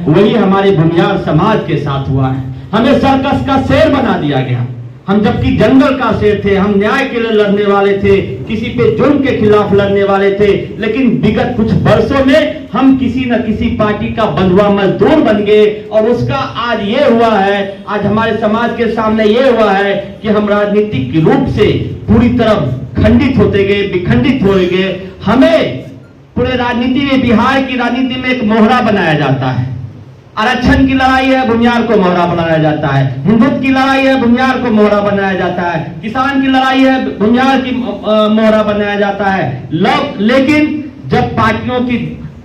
वही हमारे भूमियार समाज के साथ हुआ है। हमें सर्कस का शेर बना दिया गया। हम जबकि जंगल का शेर थे, हम न्याय के लिए लड़ने वाले थे, किसी पे जुर्म के खिलाफ लड़ने वाले थे, लेकिन विगत कुछ वर्षों में हम किसी न किसी पार्टी का बंधुआ मजदूर बन गए और उसका आज ये हुआ है, आज हमारे समाज के सामने ये हुआ है कि हम राजनीतिक रूप से पूरी तरह खंडित होते गए, विखंडित हो गए। हमें पूरे राजनीति में, बिहार की राजनीति में एक मोहरा बनाया जाता है। आरक्षण की लड़ाई है, भूमियार को मोहरा बनाया जाता है। हिंदुत्व की लड़ाई है, भूमियार को मोहरा बनाया जाता है। किसान की लड़ाई है, भूमियार की मोहरा बनाया जाता है। लेकिन जब पार्टियों की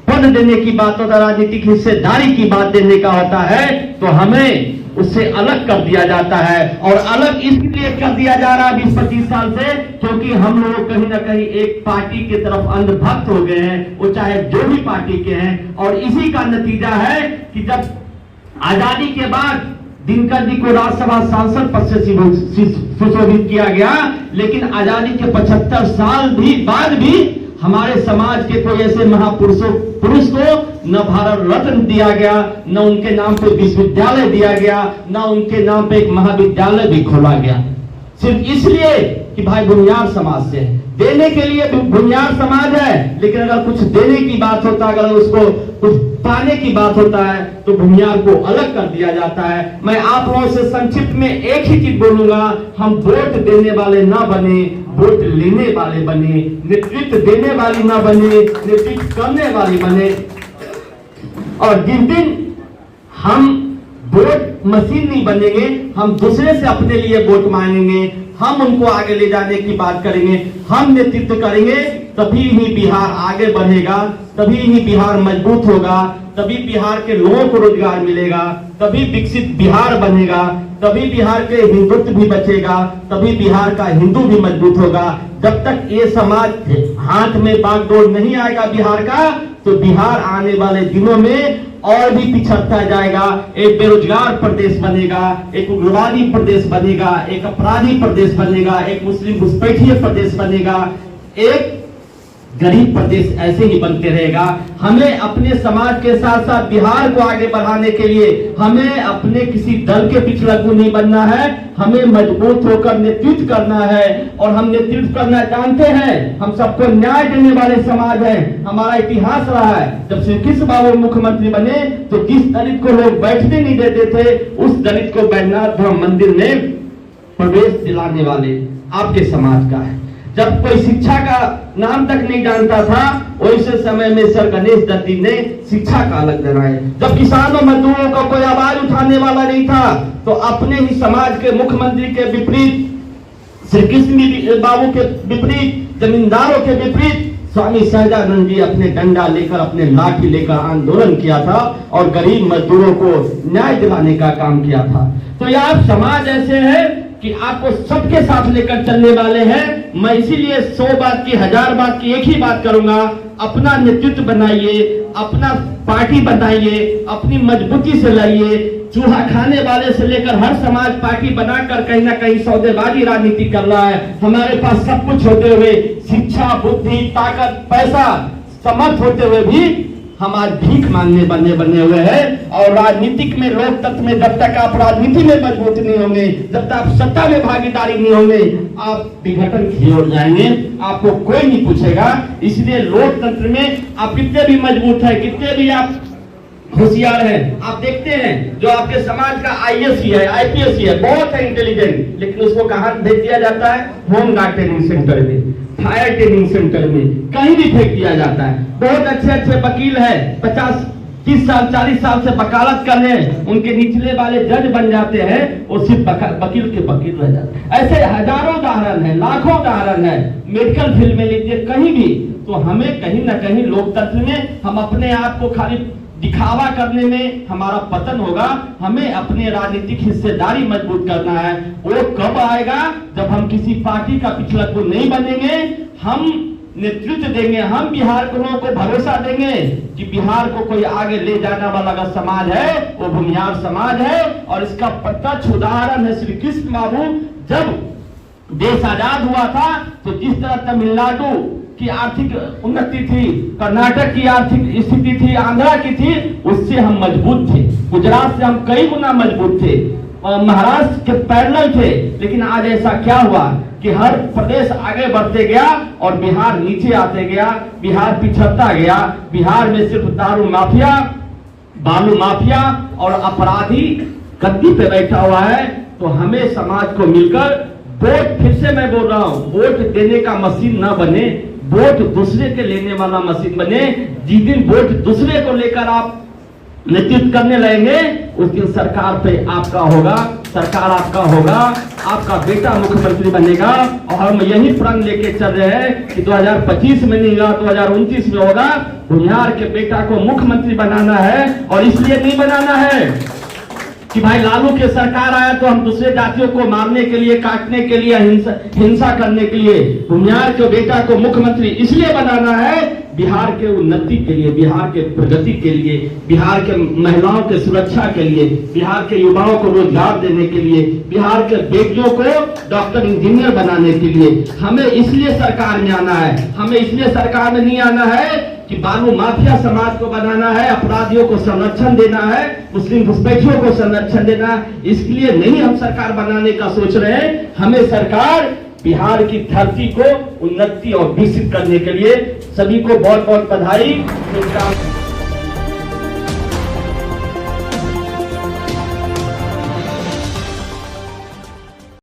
पद देने की बात होता है, राजनीतिक हिस्सेदारी की बात देने का होता है, तो हमें उससे अलग कर दिया जाता है। और अलग इसलिए कर दिया जा रहा है 20-25 साल से, क्योंकि हम लोग कहीं ना कहीं एक पार्टी की तरफ अंधभक्त हो गए हैं, वो चाहे जो भी पार्टी के हैं। और इसी का नतीजा है कि जब आजादी के बाद दिनकर जी को राज्यसभा सांसद पद से सुशोभित किया गया, लेकिन आजादी के 75 साल बाद भी हमारे समाज के कोई ऐसे पुरुष को न भारत रत्न दिया गया, न उनके नाम पे विश्वविद्यालय दिया गया, न उनके नाम पे एक महाविद्यालय भी खोला गया, सिर्फ इसलिए कि भाई भूमियार समाज से देने के लिए भूमियार समाज है। लेकिन अगर कुछ देने की बात होता है, अगर उसको कुछ पाने की बात होता है, तो भूमियार को अलग कर दिया जाता है। मैं आप लोगों से संक्षिप्त में एक ही चीज बोलूंगा, हम वोट देने वाले ना बने, वोट लेने वाले बने, नेतृत्व देने वाली ना बने, नेतृत्व करने वाली बने। और जिस दिन हम वोट मशीन नहीं बनेंगे, हम दूसरे से अपने लिए वोट मांगेंगे, हम उनको आगे ले जाने की बात करेंगे, हम नेतृत्व करेंगे, तभी ही बिहार आगे बढ़ेगा, तभी ही बिहार मजबूत होगा, तभी बिहार के लोगों को रोजगार मिलेगा, तभी विकसित बिहार बनेगा, तभी बिहार के हिंदुत्व भी बचेगा, तभी बिहार का हिंदू भी मजबूत होगा। जब तक ये समाज हाथ में बागडोर नहीं आएगा बिहार का, तो बिहार आने वाले दिनों में और भी पिछड़ता जाएगा। एक बेरोजगार प्रदेश बनेगा, एक उग्रवादी प्रदेश बनेगा, एक अपराधी प्रदेश बनेगा, एक मुस्लिम घुसपैठिए प्रदेश बनेगा, एक गरीब प्रदेश ऐसे ही बनते रहेगा। हमें अपने समाज के साथ साथ बिहार को आगे बढ़ाने के लिए हमें अपने किसी दल के पिछड़कू नहीं बनना है, हमें मजबूत होकर नेतृत्व करना है। और हम नेतृत्व करना जानते हैं, हम सबको न्याय देने वाले समाज है। हमारा इतिहास रहा है, जब श्री कृष्ण बाबू मुख्यमंत्री बने तो जिस दलित को लोग बैठने नहीं देते थे, उस दलित को बैजनाथ धाम मंदिर में प्रवेश दिलाने वाले आपके समाज का है। जब कोई शिक्षा का नाम तक नहीं जानता था, वैसे समय में सर गणेश दत्ती ने शिक्षा का अलग बनाया। जब किसानों मजदूरों का कोई आवाज उठाने वाला नहीं था, तो अपने ही समाज के मुख्यमंत्री के विपरीत, श्री कृष्ण बाबू के विपरीत, जमींदारों के विपरीत स्वामी सहजानंद जी अपने डंडा लेकर, अपने लाठी लेकर आंदोलन किया था और गरीब मजदूरों को न्याय दिलाने का काम किया था। तो यह समाज ऐसे है कि आपको सबके साथ लेकर चलने वाले हैं। मैं इसीलिए 100 बात की 1000 बात की एक ही बात करूंगा, अपना नेतृत्व बनाइए, अपना पार्टी बनाइए, अपनी मजबूती से लाइए। चूहा खाने वाले से लेकर हर समाज पार्टी बनाकर कहीं ना कहीं सौदेबाजी राजनीति कर रहा है। हमारे पास सब कुछ होते हुए, शिक्षा, बुद्धि, ताकत, पैसा, समर्थ होते हुए भी हम आज भीख मांगने बने हुए हैं। और राजनीतिक में, लोकतंत्र में जब तक आप राजनीति में मजबूत नहीं होंगे, जब तक आप सत्ता में भागीदारी नहीं होंगे, आप विघटन की ओर जाएंगे, आपको कोई नहीं पूछेगा। इसलिए लोकतंत्र में आप कितने भी मजबूत है, कितने भी आप होशियार है, आप देखते हैं जो आपके समाज का IAS ही है, IPS ही है, बहुत है इंटेलिजेंट, लेकिन उसको कहां भेज दिया जाता है? होम गार्ड ट्रेनिंग सेंटर में, फायर ट्रेनिंग सेंटर में, कहीं भी फेंक दिया जाता है। बहुत अच्छे वकील है, 50, 30 साल, 40 साल से वकालत कर रहे हैं, उनके निचले वाले जज बन जाते हैं, वो सिर्फ वकील के वकील रह जाते हैं। ऐसे हजारों उदाहरण है, लाखों उदाहरण है। मेडिकल फील्ड में लीजिए, कहीं भी। तो हमें कहीं ना कहीं लोकतंत्र में हम अपने आप को खाली दिखावा करने में हमारा पतन होगा। हमें अपने राजनीतिक हिस्सेदारी मजबूत करना है। वो कब आएगा? जब हम किसी पार्टी का पिछड़कू नहीं बनेंगे, हम नेतृत्व देंगे, हम बिहार के लोगों को भरोसा देंगे कि बिहार को कोई आगे ले जाने वाला अगर समाज है, वो भूमिहार समाज है। और इसका प्रत्यक्ष उदाहरण है श्री कृष्ण बाबू। जब देश आजाद हुआ था, तो जिस तरह तमिलनाडु की आर्थिक उन्नति थी, कर्नाटक की आर्थिक स्थिति थी, आंध्रा की थी, उससे हम मजबूत थे। गुजरात से हम कई गुना मजबूत थे, महाराष्ट्र के पैरेलल थे। लेकिन आज ऐसा क्या हुआ कि हर प्रदेश आगे बढ़ते गया और बिहार नीचे आते गया, बिहार पिछड़ता गया। बिहार में सिर्फ दारू माफिया, बालू माफिया और अपराधी गद्दी पे बैठा हुआ है। तो हमें समाज को मिलकर वोट, फिर से मैं बोल रहा हूं, वोट देने का मशीन ना बने, वोट दूसरे के लेने वाला मशीन बने। जिस दिन वोट दूसरे को लेकर आप नेतृत्व करने लगेंगे, उस दिन सरकार पे आपका होगा, सरकार आपका होगा, आपका बेटा मुख्यमंत्री बनेगा। और हम यही प्रण लेके चल रहे हैं कि 2025 में नहीं होगा, 2029 में होगा। बिहार के बेटा को मुख्यमंत्री बनाना है। और इसलिए नहीं बनाना है कि भाई लालू के सरकार आया तो हम दूसरे जातियों को मारने के लिए, काटने के लिए, हिंसा करने के लिए। बिहार के बेटा को मुख्यमंत्री इसलिए बनाना है, बिहार के उन्नति के लिए, बिहार के प्रगति के लिए, बिहार के महिलाओं के सुरक्षा के लिए, बिहार के युवाओं को रोजगार देने के लिए, बिहार के बेटियों को डॉक्टर इंजीनियर बनाने के लिए। हमें इसलिए सरकार में आना है। हमें इसलिए सरकार में नहीं आना है कि बालू माफिया समाज को बनाना है, अपराधियों को संरक्षण देना है, मुस्लिम घुसपैठियों को संरक्षण देना। इसलिए नहीं हम सरकार बनाने का सोच रहे हैं। हमें सरकार बिहार की धरती को उन्नति और विकसित करने के लिए। सभी को बहुत बहुत बधाई।